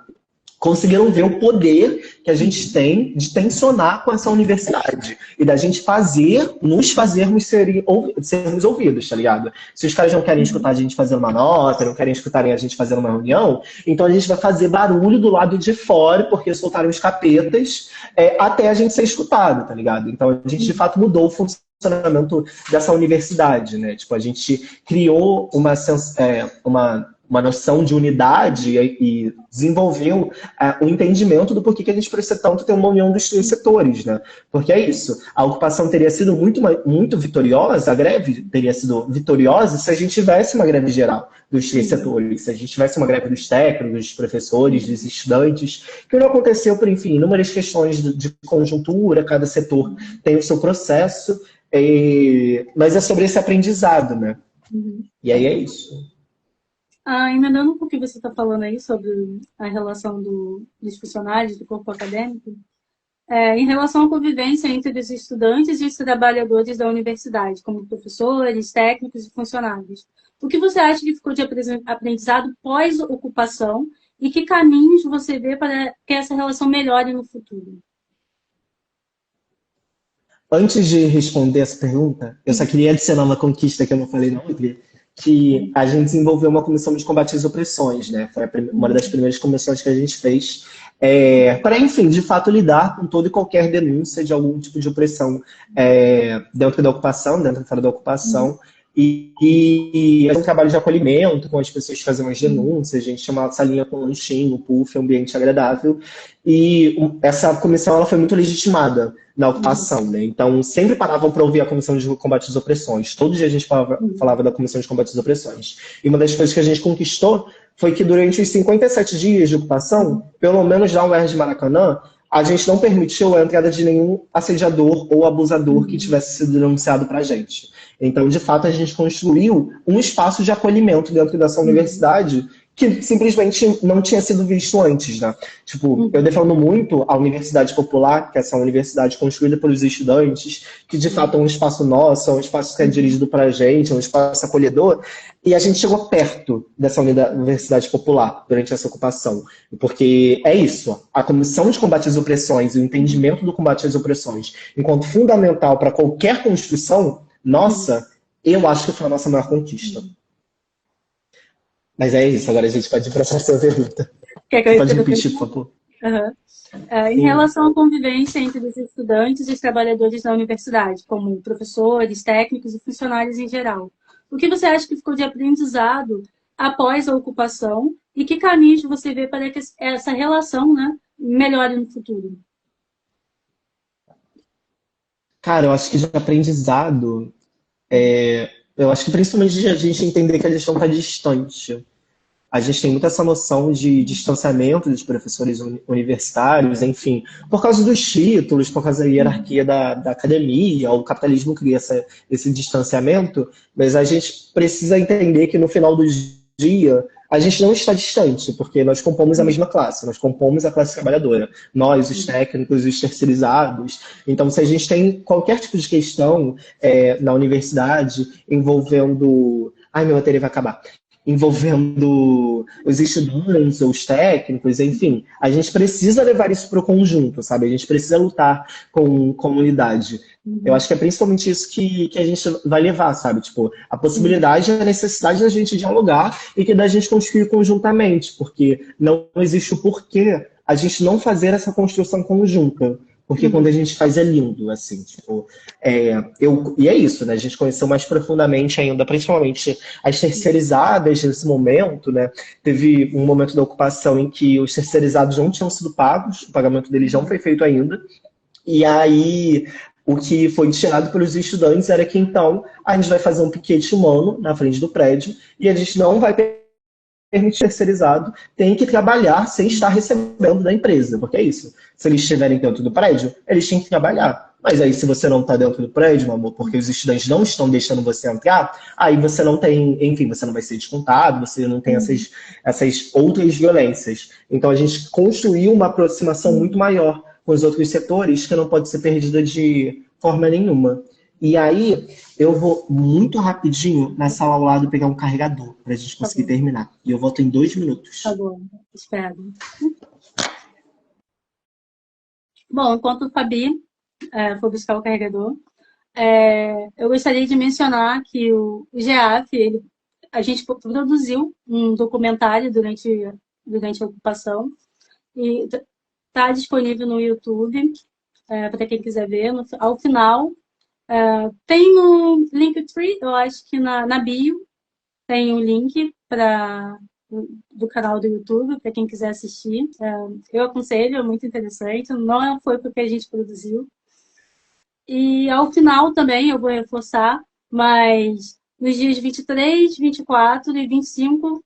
Speaker 2: conseguiram ver o poder que a gente tem de tensionar com essa universidade e da gente nos fazermos sermos ouvidos, tá ligado? Se os caras não querem escutar a gente fazendo uma nota, não querem escutarem a gente fazendo uma reunião, então a gente vai fazer barulho do lado de fora, porque soltaram os capetas, até a gente ser escutado, tá ligado? Então a gente, de fato, mudou o funcionamento dessa universidade, né? Tipo, a gente criou uma noção de unidade e desenvolveu o entendimento do porquê que a gente precisa tanto ter uma união dos três setores, né? Porque é isso, a ocupação teria sido muito vitoriosa, a greve teria sido vitoriosa se a gente tivesse uma greve geral dos três setores, se a gente tivesse uma greve dos técnicos, dos professores, dos estudantes, que não aconteceu por, enfim, inúmeras questões de conjuntura, cada setor tem o seu processo, mas é sobre esse aprendizado, né? E aí é isso.
Speaker 1: Emendando com o que você está falando aí sobre a relação dos funcionários do corpo acadêmico, em relação à convivência entre os estudantes e os trabalhadores da universidade, como professores, técnicos e funcionários, o que você acha que ficou de aprendizado pós-ocupação e que caminhos você vê para que essa relação melhore no futuro?
Speaker 2: Antes de responder essa pergunta, eu só queria adicionar uma conquista que eu não falei na outra, que a gente desenvolveu uma comissão de combate às opressões, né? Foi uma das primeiras comissões que a gente fez, para, enfim, de fato, lidar com toda e qualquer denúncia de algum tipo de opressão dentro da ocupação, dentro e fora da ocupação. E é um trabalho de acolhimento com as pessoas que faziam as denúncias, a gente chamava essa linha com lanchinho, puff, ambiente agradável. E essa comissão ela foi muito legitimada na ocupação, né? Então, sempre paravam para ouvir a Comissão de Combate às Opressões. Todo dia a gente falava da Comissão de Combate às Opressões. E uma das coisas que a gente conquistou foi que durante os 57 dias de ocupação, pelo menos na UERJ de Maracanã, a gente não permitiu a entrada de nenhum assediador ou abusador que tivesse sido denunciado para a gente. Então, de fato, a gente construiu um espaço de acolhimento dentro dessa universidade que simplesmente não tinha sido visto antes, né? Tipo, eu defendo muito a Universidade Popular, que é essa universidade construída pelos estudantes, que de fato é um espaço nosso, é um espaço que é dirigido para a gente, é um espaço acolhedor, e a gente chegou perto dessa Universidade Popular durante essa ocupação, porque é isso, a Comissão de Combate às Opressões e o entendimento do combate às opressões enquanto fundamental para qualquer construção, nossa, eu acho que foi a nossa maior conquista. Mas é isso, agora a gente pode ir para a próxima pergunta.
Speaker 1: Quer que eu
Speaker 2: pode repetir, por favor?
Speaker 1: Em relação à convivência entre os estudantes e os trabalhadores da universidade, como professores, técnicos e funcionários em geral, o que você acha que ficou de aprendizado após a ocupação e que caminhos você vê para que essa relação, né, melhore no futuro?
Speaker 2: Cara, eu acho que de aprendizado Eu acho que principalmente a gente entender que a gestão está distante. A gente tem muito essa noção de distanciamento dos professores universitários, enfim, por causa dos títulos, por causa da hierarquia da academia, o capitalismo cria esse distanciamento, mas a gente precisa entender que no final do dia a gente não está distante, porque nós compomos a mesma classe, nós compomos a classe trabalhadora, nós, os técnicos, os terceirizados. Então, se a gente tem qualquer tipo de questão na universidade envolvendo... Ai, meu bateria vai acabar envolvendo os estudantes, os técnicos, enfim, a gente precisa levar isso para o conjunto, sabe? A gente precisa lutar com comunidade. Eu acho que é principalmente isso que a gente vai levar, sabe? Tipo, a possibilidade, a necessidade da gente dialogar e que da gente construir conjuntamente, porque não existe o porquê a gente não fazer essa construção conjunta. Porque quando a gente faz é lindo, assim, tipo... E é isso, né? A gente conheceu mais profundamente ainda, principalmente as terceirizadas nesse momento, né? Teve um momento da ocupação em que os terceirizados não tinham sido pagos, o pagamento deles não foi feito ainda. E aí, o que foi tirado pelos estudantes era que, então, a gente vai fazer um piquete humano na frente do prédio e a gente não vai permitir terceirizado, tem que trabalhar sem estar recebendo da empresa, porque é isso. Se eles estiverem dentro do prédio, eles têm que trabalhar. Mas aí, se você não está dentro do prédio, meu amor, porque os estudantes não estão deixando você entrar, aí você não tem, enfim, você não vai ser descontado, você não tem essas outras violências. Então, a gente construiu uma aproximação muito maior com os outros setores que não pode ser perdida de forma nenhuma. E aí, eu vou muito rapidinho na sala ao lado pegar um carregador para a gente conseguir terminar. E eu volto em 2 minutos.
Speaker 1: Tá bom, espero. Bom, enquanto o Fabi for buscar o carregador, eu gostaria de mencionar que o GEAF, a gente produziu um documentário durante a ocupação e está disponível no YouTube para quem quiser ver. Ao final, tem um Linktree, eu acho que na bio tem um link do canal do YouTube, para quem quiser assistir. Eu aconselho, é muito interessante. Não foi porque a gente produziu. E ao final também, eu vou reforçar, mas nos dias 23, 24 e 25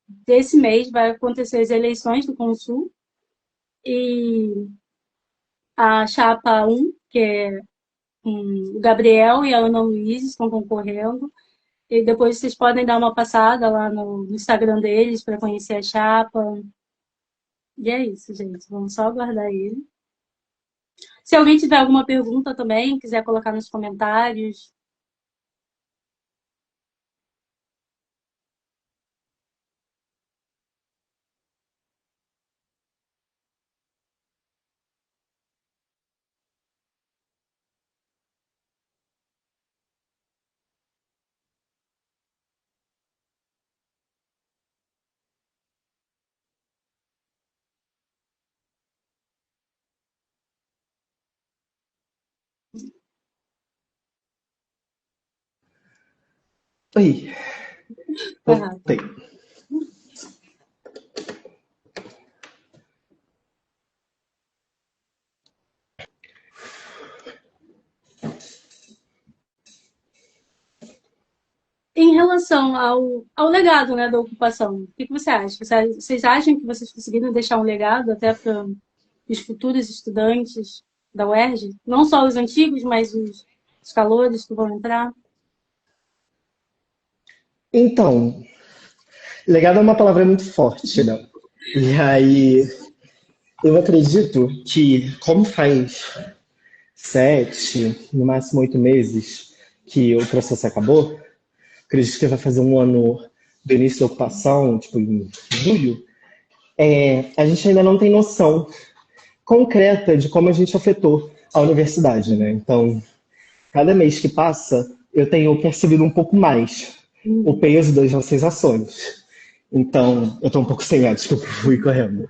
Speaker 1: desse mês vai acontecer as eleições do Consul. E a chapa 1, que é o Gabriel e a Ana Luiz estão concorrendo. E depois vocês podem dar uma passada lá no Instagram deles para conhecer a chapa. E é isso, gente. Vamos só aguardar ele. Se alguém tiver alguma pergunta também, quiser colocar nos comentários.
Speaker 2: Oi, voltei.
Speaker 1: Em relação ao legado, né, da ocupação, o que você acha? Vocês acham que vocês conseguiram deixar um legado até para os futuros estudantes da UERJ? Não só os antigos, mas os calouros que vão entrar?
Speaker 2: Então, legado é uma palavra muito forte, né? E aí, eu acredito que, como faz 7, no máximo 8 meses que o processo acabou, acredito que vai fazer um ano do início da ocupação, tipo em julho, a gente ainda não tem noção concreta de como a gente afetou a universidade, né? Então, cada mês que passa, eu tenho percebido um pouco mais o peso das nossas ações. Então, eu tô um pouco sem ar, desculpa, fui correndo.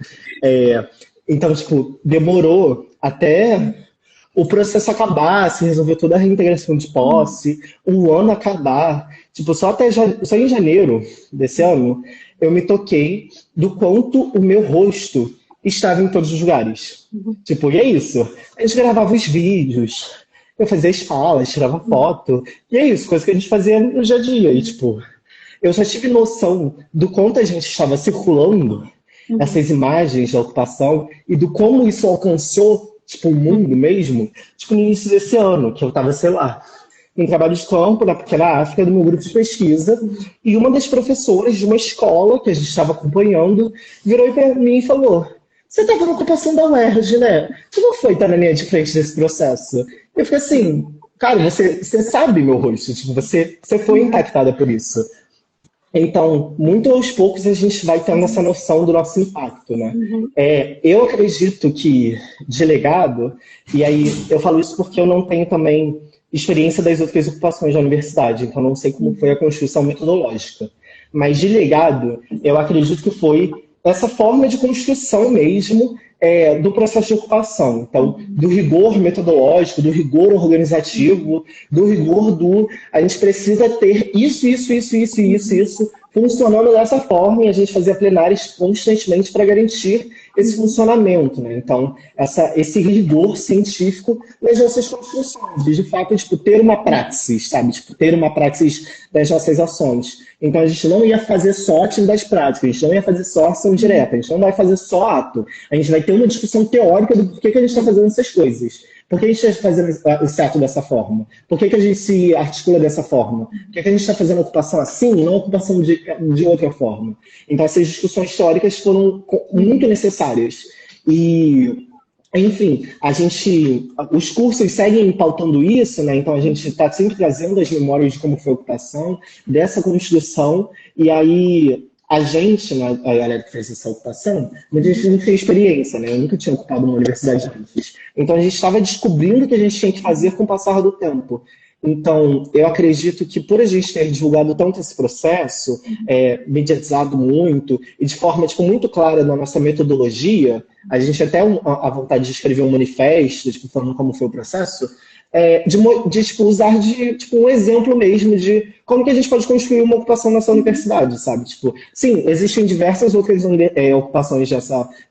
Speaker 2: Então, tipo, demorou até o processo acabar, se resolver toda a reintegração de posse, o ano acabar. Tipo, só em janeiro desse ano, eu me toquei do quanto o meu rosto estava em todos os lugares. Tipo, e é isso. A gente gravava os vídeos, eu fazia as falas, tirava foto, e é isso, coisa que a gente fazia no dia a dia. E, tipo, eu já tive noção do quanto a gente estava circulando
Speaker 1: Uhum.
Speaker 2: essas imagens da ocupação e do como isso alcançou, tipo, o mundo mesmo, tipo, no início desse ano, que eu estava, sei lá, em trabalho de campo na pequena África, do meu grupo de pesquisa, e uma das professoras de uma escola que a gente estava acompanhando virou para mim e falou: Você estava na ocupação da UERJ, né? Tu não foi estar na linha de frente desse processo? Eu fiquei assim, cara, você sabe meu rosto, tipo, você foi
Speaker 1: Uhum.
Speaker 2: impactada por isso. Então, muito aos poucos a gente vai tendo essa noção do nosso impacto, né?
Speaker 1: Uhum.
Speaker 2: Eu acredito que de legado, e aí eu falo isso porque eu não tenho também experiência das outras ocupações da universidade, então não sei como foi a
Speaker 1: Uhum.
Speaker 2: construção metodológica. Mas de legado, eu acredito que foi essa forma de construção mesmo do processo de ocupação. Então,
Speaker 1: Uhum.
Speaker 2: do rigor metodológico, do rigor organizativo, do rigor do a gente precisa ter
Speaker 1: Uhum.
Speaker 2: isso funcionando dessa forma e a gente fazia plenárias constantemente para garantir esse
Speaker 1: Uhum.
Speaker 2: funcionamento, né? Então, esse rigor científico nas nossas construções, de fato, tipo, ter uma praxis, sabe? Tipo, ter uma praxis das nossas ações. Então, a gente não ia fazer só atividades práticas, a gente não ia fazer só ação direta, a gente não vai fazer só ato. A gente vai ter uma discussão teórica do porquê que a gente está fazendo essas coisas. Por que a gente está fazendo esse ato dessa forma? Por que a gente se articula dessa forma? Por que a gente está fazendo a ocupação assim e não a ocupação de outra forma? Então, essas discussões teóricas foram muito
Speaker 1: Uhum.
Speaker 2: necessárias. E, enfim, os cursos seguem pautando isso, né? Então, a gente está sempre trazendo as memórias de como foi a ocupação, dessa construção, e aí a gente, né, a galera que fez essa ocupação, muita gente
Speaker 1: Uhum.
Speaker 2: não tem experiência, né? Eu nunca tinha ocupado uma universidade antes. Então a gente estava descobrindo o que a gente tinha que fazer com o passar do tempo. Então, eu acredito que por a gente ter divulgado tanto esse processo, mediatizado muito, e de forma tipo, muito clara na nossa metodologia, a gente até a vontade de escrever um manifesto, tipo, falando como foi o processo, tipo, usar de tipo, um exemplo mesmo de como que a gente pode construir uma ocupação nessa
Speaker 1: Uhum.
Speaker 2: universidade, sabe? Tipo, sim, existem diversas outras ocupações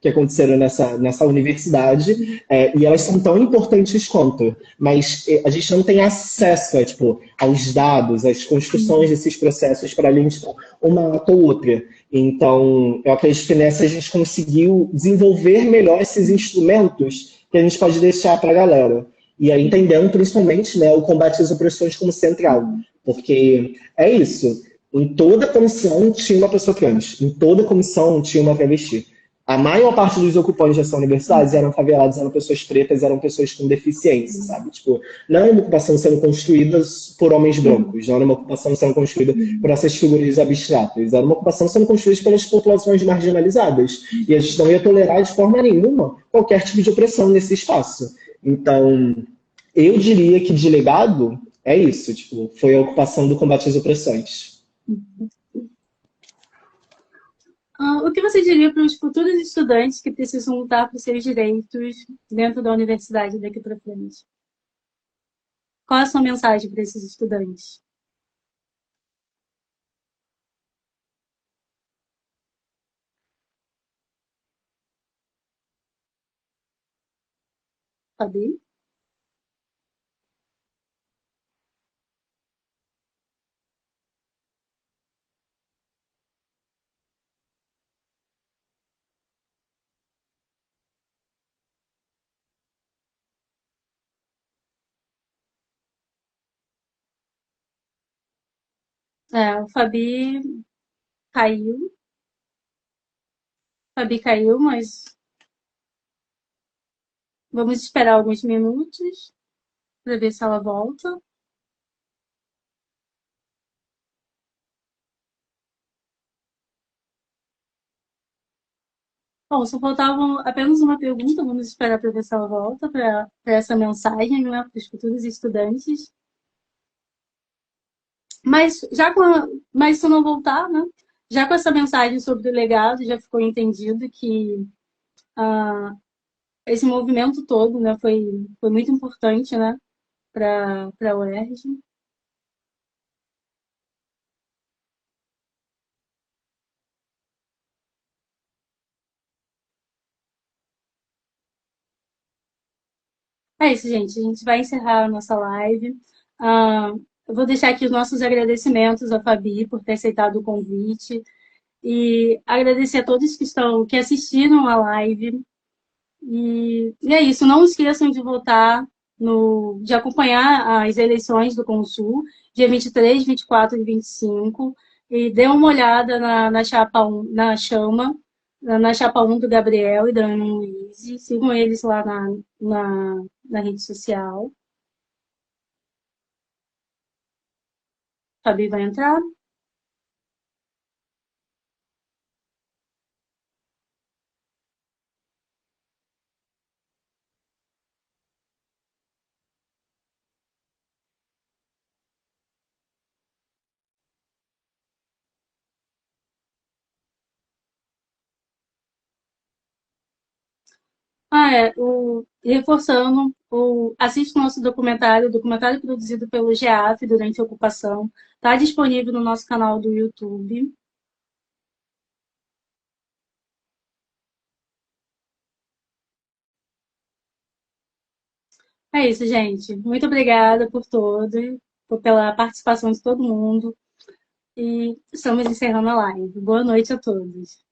Speaker 2: que aconteceram nessa universidade,
Speaker 1: Uhum.
Speaker 2: e elas são tão importantes quanto, mas a gente não tem acesso tipo, aos dados, às construções
Speaker 1: Uhum.
Speaker 2: desses processos para além de tipo, uma ou outra. Então, eu acredito que nessa a gente conseguiu desenvolver melhor esses instrumentos que a gente pode deixar para a galera. E aí
Speaker 1: Uhum.
Speaker 2: entendendo principalmente né, o combate às opressões como central.
Speaker 1: Uhum.
Speaker 2: Porque é isso. Em toda comissão tinha uma pessoa trans. Em toda comissão tinha uma travesti. A maior parte dos ocupantes dessa universidade
Speaker 1: Uhum.
Speaker 2: eram favelados, eram pessoas pretas, eram pessoas com deficiência,
Speaker 1: Uhum.
Speaker 2: sabe? Tipo, não era uma ocupação sendo construída por homens
Speaker 1: Uhum.
Speaker 2: brancos, não era uma ocupação sendo construída por
Speaker 1: Uhum.
Speaker 2: essas figuras abstratas, era uma ocupação sendo construída pelas populações marginalizadas. E a gente não ia tolerar de forma nenhuma qualquer tipo de opressão nesse espaço. Então, eu diria que de legado é isso, tipo, foi a ocupação do combate às opressões.
Speaker 1: Uhum. O que você diria para os futuros estudantes que precisam lutar por seus direitos dentro da universidade daqui para frente? Qual é a sua mensagem para esses estudantes? Fabi? O Fabi caiu. Fabi caiu, mas vamos esperar alguns minutos para ver se ela volta. Bom, só faltava apenas uma pergunta, vamos esperar para ver se ela volta para essa mensagem, né, para os futuros estudantes. Mas se não voltar, né, já com essa mensagem sobre o legado, já ficou entendido que esse movimento todo, né, foi muito importante, né, para a UERJ. É isso, gente. A gente vai encerrar a nossa live. Ah, eu vou deixar aqui os nossos agradecimentos à Fabi por ter aceitado o convite e agradecer a todos que assistiram a live. E é isso. Não esqueçam de votar de acompanhar as eleições do Consul, dia 23, 24 e 25. E dê uma olhada na chapa 1, na chapa 1 do Gabriel e da Ana Luiz. Sigam eles lá na rede social. Fabi vai entrar. Reforçando, assiste o nosso documentário produzido pelo GEAF durante a ocupação. Está disponível no nosso canal do YouTube. É isso, gente. Muito obrigada pela participação de todo mundo. E estamos encerrando a live. Boa noite a todos.